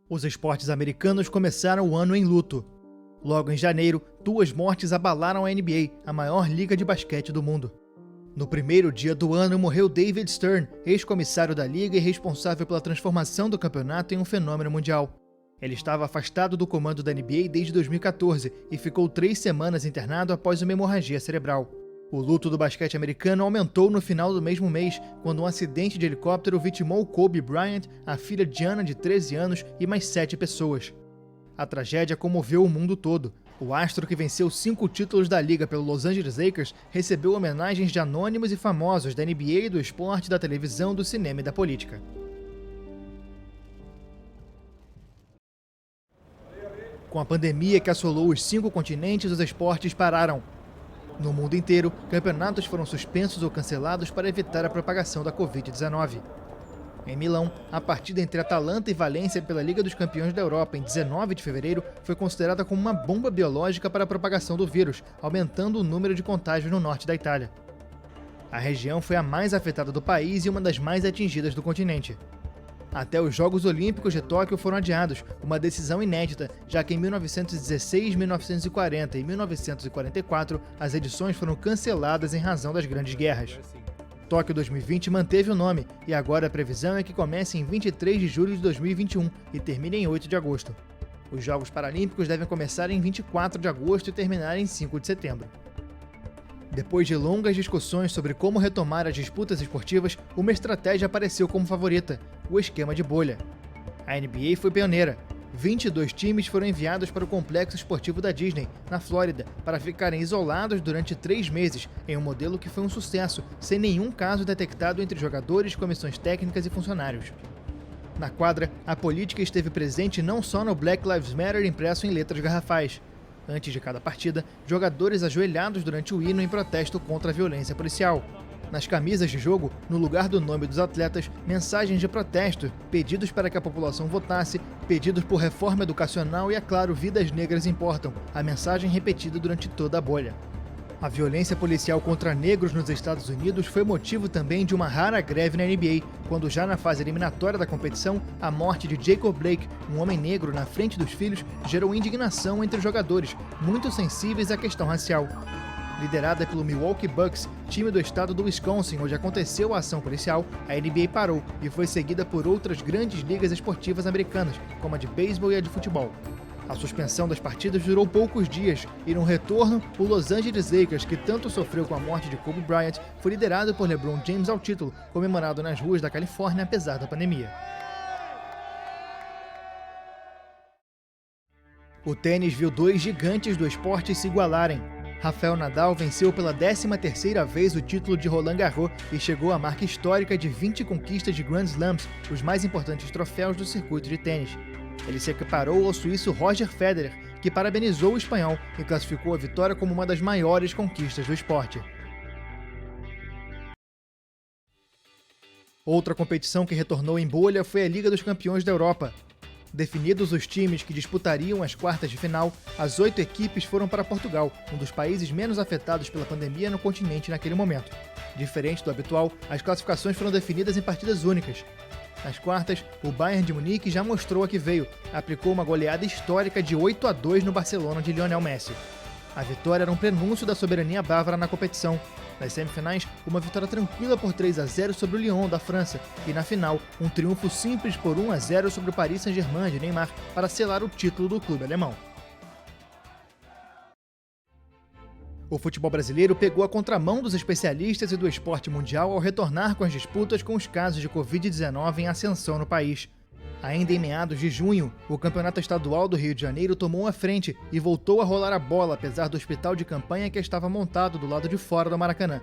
Os esportes americanos começaram o ano em luto. Logo em janeiro, 2 mortes abalaram a NBA, a maior liga de basquete do mundo. No primeiro dia do ano, morreu David Stern, ex-comissário da liga e responsável pela transformação do campeonato em um fenômeno mundial. Ele estava afastado do comando da NBA desde 2014 e ficou 3 semanas internado após uma hemorragia cerebral. O luto do basquete americano aumentou no final do mesmo mês, quando um acidente de helicóptero vitimou Kobe Bryant, a filha Gianna, de 13 anos, e mais 7 pessoas. A tragédia comoveu o mundo todo. O astro, que venceu 5 títulos da liga pelo Los Angeles Lakers, recebeu homenagens de anônimos e famosos da NBA, do esporte, da televisão, do cinema e da política. Com a pandemia que assolou os 5 continentes, os esportes pararam. No mundo inteiro, campeonatos foram suspensos ou cancelados para evitar a propagação da Covid-19. Em Milão, a partida entre Atalanta e Valência pela Liga dos Campeões da Europa em 19 de fevereiro foi considerada como uma bomba biológica para a propagação do vírus, aumentando o número de contágios no norte da Itália. A região foi a mais afetada do país e uma das mais atingidas do continente. Até os Jogos Olímpicos de Tóquio foram adiados, uma decisão inédita, já que em 1916, 1940 e 1944 as edições foram canceladas em razão das grandes guerras. Tóquio 2020 manteve o nome e agora a previsão é que comece em 23 de julho de 2021 e termine em 8 de agosto. Os Jogos Paralímpicos devem começar em 24 de agosto e terminar em 5 de setembro. Depois de longas discussões sobre como retomar as disputas esportivas, uma estratégia apareceu como favorita: o esquema de bolha. A NBA foi pioneira. 22 times foram enviados para o complexo esportivo da Disney, na Flórida, para ficarem isolados durante 3 meses, em um modelo que foi um sucesso, sem nenhum caso detectado entre jogadores, comissões técnicas e funcionários. Na quadra, a política esteve presente não só no Black Lives Matter impresso em letras garrafais. Antes de cada partida, jogadores ajoelhados durante o hino em protesto contra a violência policial. Nas camisas de jogo, no lugar do nome dos atletas, mensagens de protesto, pedidos para que a população votasse, pedidos por reforma educacional e, é claro, vidas negras importam, a mensagem repetida durante toda a bolha. A violência policial contra negros nos Estados Unidos foi motivo também de uma rara greve na NBA, quando já na fase eliminatória da competição, a morte de Jacob Blake, um homem negro na frente dos filhos, gerou indignação entre os jogadores, muito sensíveis à questão racial. Liderada pelo Milwaukee Bucks, time do estado do Wisconsin, onde aconteceu a ação policial, a NBA parou e foi seguida por outras grandes ligas esportivas americanas, como a de beisebol e a de futebol. A suspensão das partidas durou poucos dias e, no retorno, o Los Angeles Lakers, que tanto sofreu com a morte de Kobe Bryant, foi liderado por LeBron James ao título, comemorado nas ruas da Califórnia apesar da pandemia. O tênis viu 2 gigantes do esporte se igualarem. Rafael Nadal venceu pela 13ª vez o título de Roland Garros e chegou à marca histórica de 20 conquistas de Grand Slams, os mais importantes troféus do circuito de tênis. Ele se equiparou ao suíço Roger Federer, que parabenizou o espanhol e classificou a vitória como uma das maiores conquistas do esporte. Outra competição que retornou em bolha foi a Liga dos Campeões da Europa. Definidos os times que disputariam as quartas de final, as 8 equipes foram para Portugal, um dos países menos afetados pela pandemia no continente naquele momento. Diferente do habitual, as classificações foram definidas em partidas únicas. Nas quartas, o Bayern de Munique já mostrou a que veio, aplicou uma goleada histórica de 8-2 no Barcelona de Lionel Messi. A vitória era um prenúncio da soberania bávara na competição. Nas semifinais, uma vitória tranquila por 3-0 sobre o Lyon, da França, e na final, um triunfo simples por 1-0 sobre o Paris Saint-Germain de Neymar para selar o título do clube alemão. O futebol brasileiro pegou a contramão dos especialistas e do esporte mundial ao retornar com as disputas com os casos de Covid-19 em ascensão no país. Ainda em meados de junho, o Campeonato Estadual do Rio de Janeiro tomou a frente e voltou a rolar a bola, apesar do hospital de campanha que estava montado do lado de fora do Maracanã.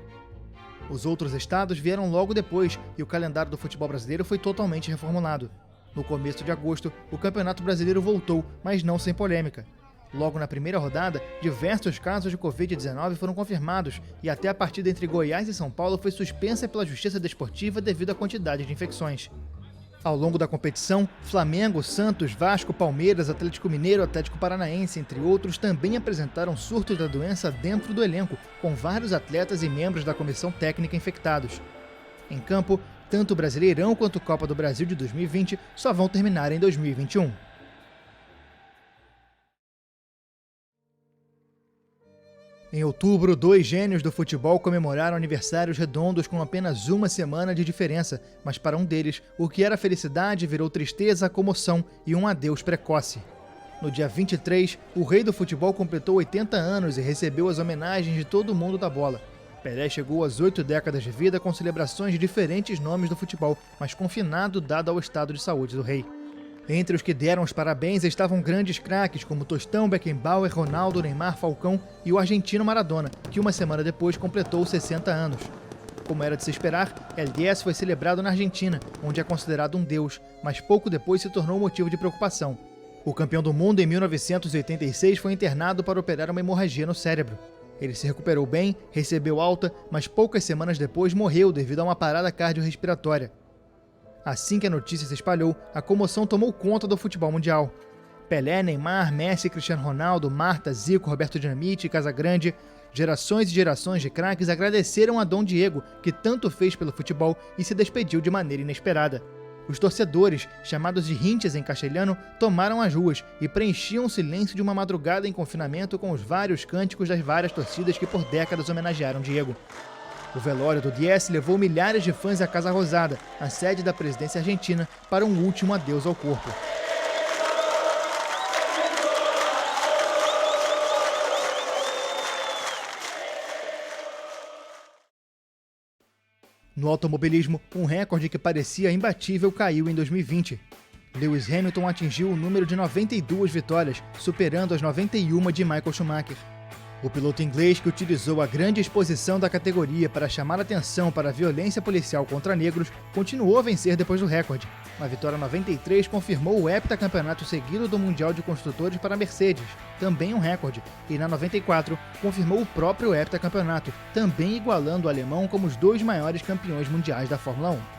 Os outros estados vieram logo depois e o calendário do futebol brasileiro foi totalmente reformulado. No começo de agosto, o Campeonato Brasileiro voltou, mas não sem polêmica. Logo na primeira rodada, diversos casos de Covid-19 foram confirmados e até a partida entre Goiás e São Paulo foi suspensa pela Justiça Desportiva devido à quantidade de infecções. Ao longo da competição, Flamengo, Santos, Vasco, Palmeiras, Atlético Mineiro, Atlético Paranaense, entre outros, também apresentaram surtos da doença dentro do elenco, com vários atletas e membros da comissão técnica infectados. Em campo, tanto o Brasileirão quanto a Copa do Brasil de 2020 só vão terminar em 2021. Em outubro, 2 gênios do futebol comemoraram aniversários redondos com apenas uma semana de diferença, mas para um deles, o que era felicidade virou tristeza, comoção e um adeus precoce. No dia 23, o rei do futebol completou 80 anos e recebeu as homenagens de todo mundo da bola. Pelé chegou às 8 décadas de vida com celebrações de diferentes nomes do futebol, mas confinado dado ao estado de saúde do rei. Entre os que deram os parabéns estavam grandes craques como Tostão, Beckenbauer, Ronaldo, Neymar, Falcão e o argentino Maradona, que uma semana depois completou 60 anos. Como era de se esperar, El 10 foi celebrado na Argentina, onde é considerado um deus, mas pouco depois se tornou motivo de preocupação. O campeão do mundo em 1986 foi internado para operar uma hemorragia no cérebro. Ele se recuperou bem, recebeu alta, mas poucas semanas depois morreu devido a uma parada cardiorrespiratória. Assim que a notícia se espalhou, a comoção tomou conta do futebol mundial. Pelé, Neymar, Messi, Cristiano Ronaldo, Marta, Zico, Roberto Dinamite e Casagrande, gerações e gerações de craques agradeceram a Dom Diego, que tanto fez pelo futebol e se despediu de maneira inesperada. Os torcedores, chamados de hinchas em castelhano, tomaram as ruas e preenchiam o silêncio de uma madrugada em confinamento com os vários cânticos das várias torcidas que por décadas homenagearam Diego. O velório do 10 levou milhares de fãs à Casa Rosada, a sede da presidência argentina, para um último adeus ao corpo. No automobilismo, um recorde que parecia imbatível caiu em 2020. Lewis Hamilton atingiu o número de 92 vitórias, superando as 91 de Michael Schumacher. O piloto inglês, que utilizou a grande exposição da categoria para chamar atenção para a violência policial contra negros, continuou a vencer depois do recorde. Na vitória 93, confirmou o heptacampeonato seguido do Mundial de Construtores para a Mercedes, também um recorde, e na 94, confirmou o próprio heptacampeonato, também igualando o alemão como os 2 maiores campeões mundiais da Fórmula 1.